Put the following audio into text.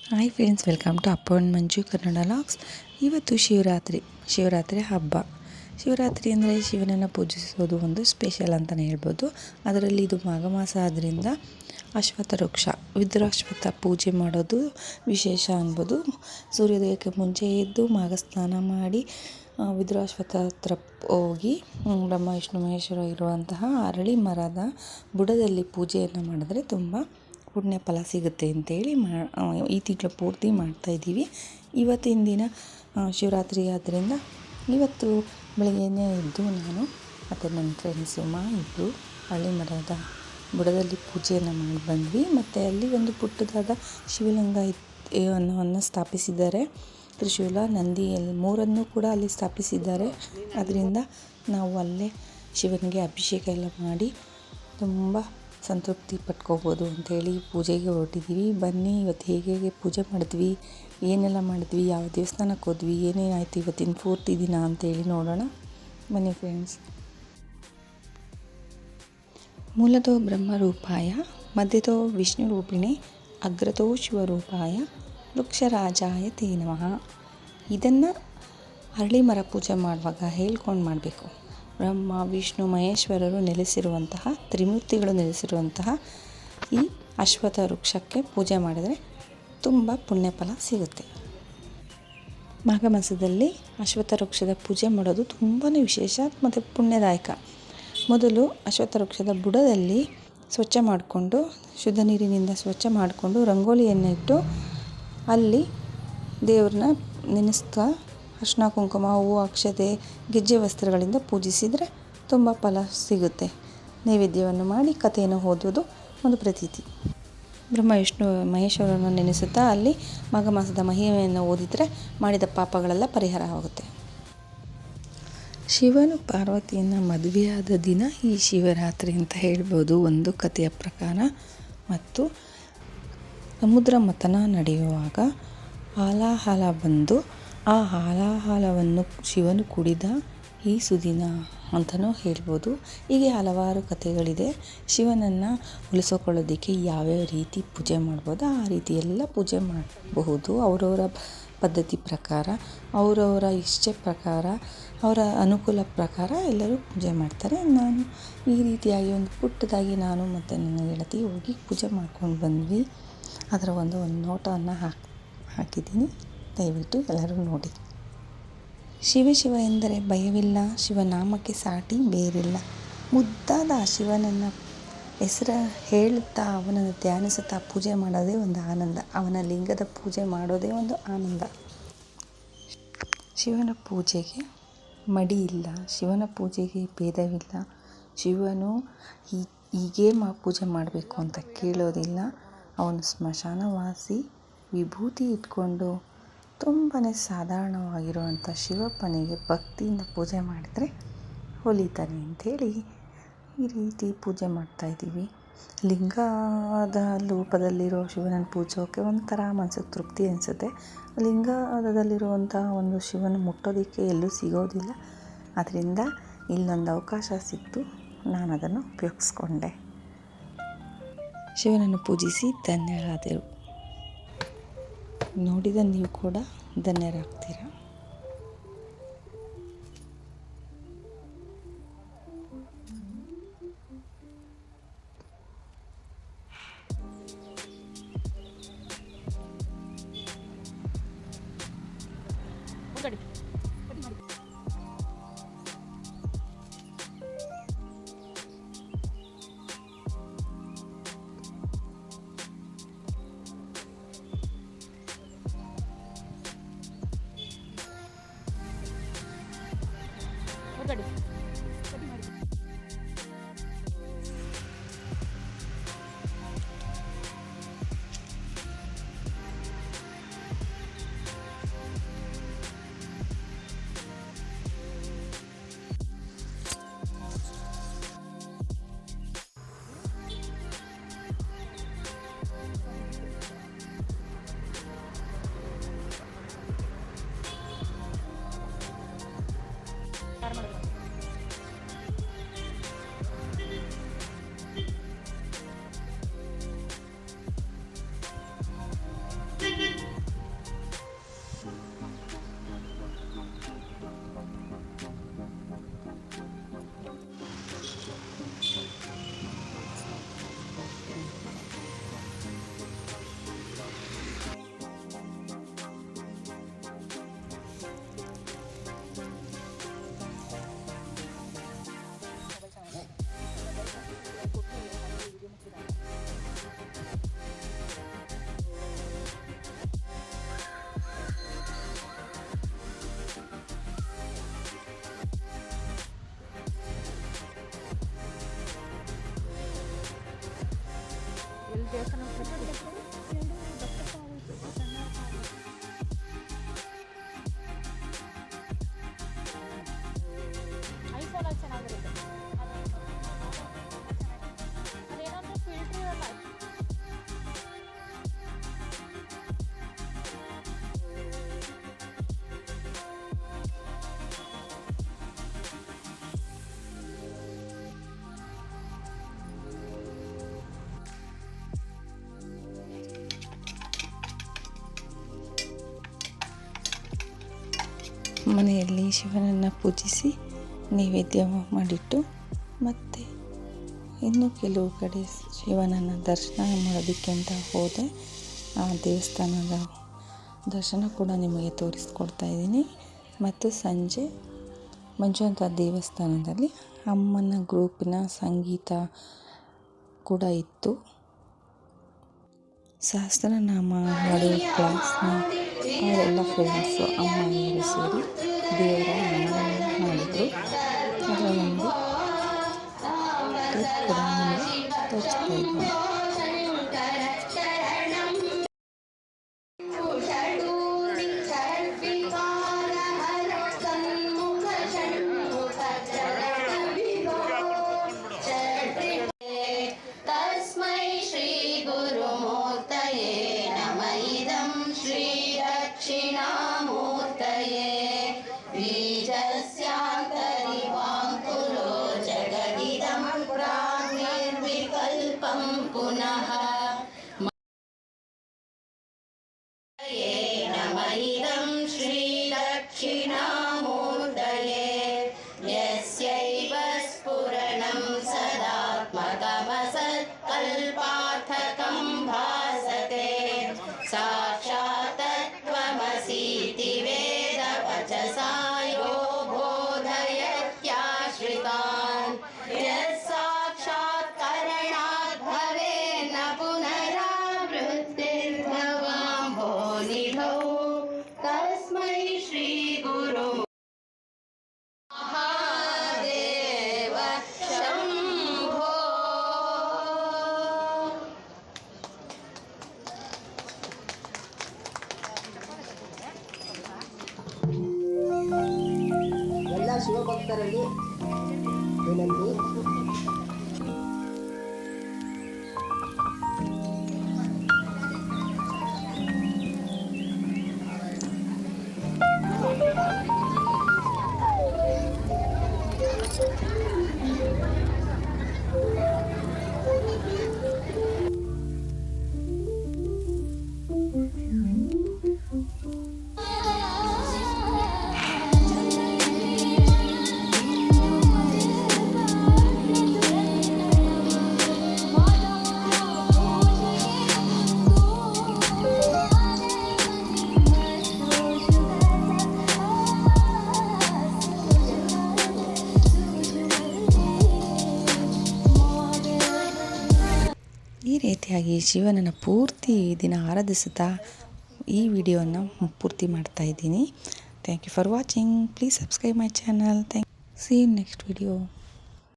Hi friends, welcome to Appu and Manju Kannada vlogs. ಇವತ್ತು ಶಿವರಾತ್ರಿ ಹಬ್ಬ. ಶಿವರಾತ್ರಿ ಅಂದರೆ ಶಿವನನ್ನು ಪೂಜಿಸೋದು ಒಂದು ಸ್ಪೆಷಲ್ ಅಂತಲೇ ಹೇಳ್ಬೋದು. ಅದರಲ್ಲಿ ಇದು ಮಾಘ ಮಾಸ ಆದ್ದರಿಂದ ವಿದುರಾಶ್ವತ್ಥ ಪೂಜೆ ಮಾಡೋದು ವಿಶೇಷ ಅನ್ಬೋದು. ಸೂರ್ಯೋದಯಕ್ಕೆ ಮುಂಚೆ ಎದ್ದು ಮಾಘ ಸ್ನಾನ ಮಾಡಿ ವಿದುರಾಶ್ವತ್ಥ ಹತ್ರ ಹೋಗಿ ಬ್ರಹ್ಮ ವಿಷ್ಣು ಮಹೇಶ್ವರ ಇರುವಂತಹ ಅರಳಿ ಮರದ ಬುಡದಲ್ಲಿ ಪೂಜೆಯನ್ನು ಮಾಡಿದ್ರೆ ತುಂಬ ಪುಣ್ಯ ಫಲ ಸಿಗುತ್ತೆ ಅಂತೇಳಿ ಈ ತಿಂಗಳು ಪೂರ್ತಿ ಮಾಡ್ತಾಯಿದ್ದೀವಿ. ಇವತ್ತಿನ ದಿನ ಶಿವರಾತ್ರಿ ಆದ್ದರಿಂದ ಇವತ್ತು ಬೆಳಗ್ಗೆನೇ ಎದ್ದು ನಾನು ಮತ್ತು ನನ್ನ ಫ್ರೆಂಡ್ಸ್ ಸುಮಾ ಇಬ್ಬರು ಹಳ್ಳಿ ಮರದ ಬುಡದಲ್ಲಿ ಪೂಜೆಯನ್ನು ಮಾಡಿ ಬಂದ್ವಿ. ಮತ್ತು ಅಲ್ಲಿ ಒಂದು ಪುಟ್ಟದಾದ ಶಿವಲಿಂಗ ಅನ್ನೋವನ್ನು ಸ್ಥಾಪಿಸಿದ್ದಾರೆ. ತ್ರಿಶೂಲ, ನಂದಿ ಮೂರನ್ನೂ ಕೂಡ ಅಲ್ಲಿ ಸ್ಥಾಪಿಸಿದ್ದಾರೆ. ಅದರಿಂದ ನಾವು ಅಲ್ಲೇ ಶಿವನಿಗೆ ಅಭಿಷೇಕ ಎಲ್ಲ ಮಾಡಿ ತುಂಬ ಸಂತೃಪ್ತಿ ಪಟ್ಕೋಬೋದು ಅಂಥೇಳಿ ಪೂಜೆಗೆ ಹೊರಟಿದ್ದೀವಿ. ಬನ್ನಿ, ಇವತ್ತು ಹೇಗೆ ಪೂಜೆ ಮಾಡಿದ್ವಿ, ಏನೆಲ್ಲ ಮಾಡಿದ್ವಿ, ಯಾವ ದೇವಸ್ಥಾನಕ್ಕೆ ಹೋದ್ವಿ, ಏನೇನಾಯಿತು ಇವತ್ತಿನ ಪೂರ್ತಿ ದಿನ ಅಂತೇಳಿ ನೋಡೋಣ ಬನ್ನಿ ಫ್ರೆಂಡ್ಸ್. ಮೂಲತೋ ಬ್ರಹ್ಮರೂಪಾಯ ಮಧ್ಯತೋ ವಿಷ್ಣುರೂಪಿಣೆ ಅಗ್ರತೋ ಶಿವರೂಪಾಯ ವೃಕ್ಷರಾಜಾಯ ತೇ ನಮಃ. ಇದನ್ನು ಅರಳಿ ಮರ ಪೂಜೆ ಮಾಡುವಾಗ ಹೇಳ್ಕೊಂಡು ಮಾಡಬೇಕು. ಬ್ರಹ್ಮ ವಿಷ್ಣು ಮಹೇಶ್ವರರು ನೆಲೆಸಿರುವಂತಹ ತ್ರಿಮೂರ್ತಿಗಳು ನೆಲೆಸಿರುವಂತಹ ಈ ಅಶ್ವತ್ಥ ವೃಕ್ಷಕ್ಕೆ ಪೂಜೆ ಮಾಡಿದರೆ ತುಂಬ ಪುಣ್ಯ ಫಲ ಸಿಗುತ್ತೆ. ಮಾಘ ಮಾಸದಲ್ಲಿ ಅಶ್ವತ್ಥ ವೃಕ್ಷದ ಪೂಜೆ ಮಾಡೋದು ತುಂಬಾ ವಿಶೇಷ ಮತ್ತು ಪುಣ್ಯದಾಯಕ. ಮೊದಲು ಅಶ್ವತ್ಥ ವೃಕ್ಷದ ಬುಡದಲ್ಲಿ ಸ್ವಚ್ಛ ಮಾಡಿಕೊಂಡು, ಶುದ್ಧ ನೀರಿನಿಂದ ಸ್ವಚ್ಛ ಮಾಡಿಕೊಂಡು ರಂಗೋಲಿಯನ್ನು ಇಟ್ಟು ಅಲ್ಲಿ ದೇವ್ರನ್ನ ನೆನೆಸ್ತಾ ಅರ್ಶಿನ ಕುಂಕುಮ, ಹೂವು, ಅಕ್ಷತೆ, ಗೆಜ್ಜೆ ವಸ್ತ್ರಗಳಿಂದ ಪೂಜಿಸಿದರೆ ತುಂಬ ಫಲ ಸಿಗುತ್ತೆ. ನೈವೇದ್ಯವನ್ನು ಮಾಡಿ ಕಥೆಯನ್ನು ಓದೋದು ಒಂದು ಪ್ರತೀತಿ. ಬ್ರಹ್ಮ ವಿಷ್ಣು ಮಹೇಶ್ವರನ್ನು ನೆನೆಸುತ್ತಾ ಅಲ್ಲಿ ಮಾಘ ಮಾಸದ ಮಹಿಮೆಯನ್ನು ಓದಿದರೆ ಮಾಡಿದ ಪಾಪಗಳೆಲ್ಲ ಪರಿಹಾರ ಆಗುತ್ತೆ. ಶಿವನು ಪಾರ್ವತಿಯನ್ನು ಮದುವೆಯಾದ ದಿನ ಈ ಶಿವರಾತ್ರಿ ಅಂತ ಹೇಳ್ಬೋದು ಒಂದು ಕಥೆಯ ಪ್ರಕಾರ. ಮತ್ತು ಸಮುದ್ರ ಮಥನ ನಡೆಯುವಾಗ ಹಾಲಾಹಲ ಬಂದು ಆ ಹಾಲಾಹಲವನ್ನು ಶಿವನು ಕುಡಿದ ಈ ಸುದಿನ ಅಂತಲೂ ಹೇಳ್ಬೋದು. ಹೀಗೆ ಹಲವಾರು ಕಥೆಗಳಿದೆ. ಶಿವನನ್ನು ಉಳಿಸ್ಕೊಳ್ಳೋದಕ್ಕೆ ಯಾವ್ಯಾವ ರೀತಿ ಪೂಜೆ ಮಾಡ್ಬೋದು ಆ ರೀತಿ ಎಲ್ಲ ಪೂಜೆ ಮಾಡಬಹುದು. ಅವರವರ ಪದ್ಧತಿ ಪ್ರಕಾರ, ಅವರವರ ಇಚ್ಛೆ ಪ್ರಕಾರ, ಅವರ ಅನುಕೂಲ ಪ್ರಕಾರ ಎಲ್ಲರೂ ಪೂಜೆ ಮಾಡ್ತಾರೆ. ನಾನು ಈ ರೀತಿಯಾಗಿ ಒಂದು ಪುಟ್ಟದಾಗಿ ನಾನು ಮತ್ತು ನನ್ನ ಗೆಳತಿ ಹೋಗಿ ಪೂಜೆ ಮಾಡ್ಕೊಂಡು ಬಂದ್ವಿ. ಅದರ ಒಂದು ನೋಟವನ್ನು ಹಾಕಿದ್ದೀನಿ, ದಯವಿಟ್ಟು ಎಲ್ಲರೂ ನೋಡಿ. ಶಿವ ಎಂದರೆ ಭಯವಿಲ್ಲ, ಶಿವನಾಮಕ್ಕೆ ಸಾಟಿ ಬೇರಿಲ್ಲ. ಮುದ್ದಾದ ಶಿವನನ್ನು ಹೆಸರು ಹೇಳುತ್ತಾ ಅವನನ್ನು ಧ್ಯಾನಿಸುತ್ತಾ ಪೂಜೆ ಮಾಡೋದೇ ಒಂದು ಆನಂದ. ಅವನ ಲಿಂಗದ ಪೂಜೆ ಮಾಡೋದೇ ಒಂದು ಆನಂದ. ಶಿವನ ಪೂಜೆಗೆ ಮಡಿ ಇಲ್ಲ, ಶಿವನ ಪೂಜೆಗೆ ಭೇದವಿಲ್ಲ. ಶಿವನು ಹೀಗೇ ಪೂಜೆ ಮಾಡಬೇಕು ಅಂತ ಕೇಳೋದಿಲ್ಲ. ಅವನು ಸ್ಮಶಾನವಾಸಿ, ವಿಭೂತಿ ಇಟ್ಕೊಂಡು ತುಂಬಾ ಸಾಧಾರಣವಾಗಿರುವಂಥ ಶಿವಪ್ಪನಿಗೆ ಭಕ್ತಿಯಿಂದ ಪೂಜೆ ಮಾಡಿದರೆ ಒಲಿತಾನೆ ಅಂಥೇಳಿ ಈ ರೀತಿ ಪೂಜೆ ಮಾಡ್ತಾಯಿದ್ದೀವಿ. ಲಿಂಗದ ರೂಪದಲ್ಲಿರೋ ಶಿವನನ್ನು ಪೂಜೋಕ್ಕೆ ಒಂಥರ ಮನಸ್ಸಿಗೆ ತೃಪ್ತಿ ಅನಿಸುತ್ತೆ. ಲಿಂಗದಲ್ಲಿರುವಂಥ ಒಂದು ಶಿವನ ಮುಟ್ಟೋದಕ್ಕೆ ಎಲ್ಲೂ ಸಿಗೋದಿಲ್ಲ. ಅದರಿಂದ ಇಲ್ಲೊಂದು ಅವಕಾಶ ಸಿಕ್ತು, ನಾನು ಅದನ್ನು ಉಪಯೋಗಿಸ್ಕೊಂಡೆ. ಶಿವನನ್ನು ಪೂಜಿಸಿ ಧನ್ಯರಾದೆವು. ನೋಡಿದ ನೀವು ಕೂಡ ಧನ್ಯರಾಗ್ತೀರ. ದೇವಸ್ಥಾನ ಐಫೋನ್ ಚೆನ್ನಾಗಿರುತ್ತೆ. ಅದೇನಂದ್ರೆ ಫಿಲ್ಟ್ರ್ ಇರಲ್ಲ. ಮನೆಯಲ್ಲಿ ಶಿವನನ್ನು ಪೂಜಿಸಿ ನೈವೇದ್ಯ ಮಾಡಿಟ್ಟು ಮತ್ತು ಇನ್ನು ಕೆಲವು ಕಡೆ ಶಿವನನ್ನು ದರ್ಶನ ಮಾಡೋದಕ್ಕೆ ಅಂತ ಹೋದೆ. ಆ ದೇವಸ್ಥಾನದ ದರ್ಶನ ಕೂಡ ನಿಮಗೆ ತೋರಿಸ್ಕೊಡ್ತಾ ಇದ್ದೀನಿ. ಮತ್ತು ಸಂಜೆ ಮಂಜುನಾಥ ದೇವಸ್ಥಾನದಲ್ಲಿ ಅಮ್ಮನ ಗ್ರೂಪಿನ ಸಂಗೀತ ಕೂಡ ಇತ್ತು. ಸಹಸ್ರನಾಮ ಹಾಡುವ ಕ್ಲಾಸ್ನ ಅವರೆಲ್ಲ ಫ್ರೆಂಡ್ಸು ಅಮ್ಮ ಎಲ್ಲರೂ ಸೇರಿ ದೇವರ ನಾಮವನ್ನು ಹಾಡಿದರು. ಅದರ ಒಂದು ಕ್ಲಿಪ್ ಕೂಡ ನಿಮಗೆ ತೋರಿಸ್ತಾ ಇದ್ದೀನಿ. पुनः नमः श्रीदक्षिणामूर्तये यस्यैव स्फुरणं सदात्मकमसत्कल्पार्थकं भासते साक्षात् तत्त्वमसीति वेदवचसा यो बोधयत्याश्रितान् ಎಲ್ಲ ಶಿವಭಕ್ತರಲ್ಲಿ ವಿನಂತಿ. ಈ ರೀತಿಯಾಗಿ ಶಿವನನ್ನು ಪೂರ್ತಿ ದಿನ ಆರಾಧಿಸುತ್ತಾ ಈ ವಿಡಿಯೋನ ಪೂರ್ತಿ ಮಾಡ್ತಾ ಇದ್ದೀನಿ. Thank you for watching. Please subscribe my channel. See you next video.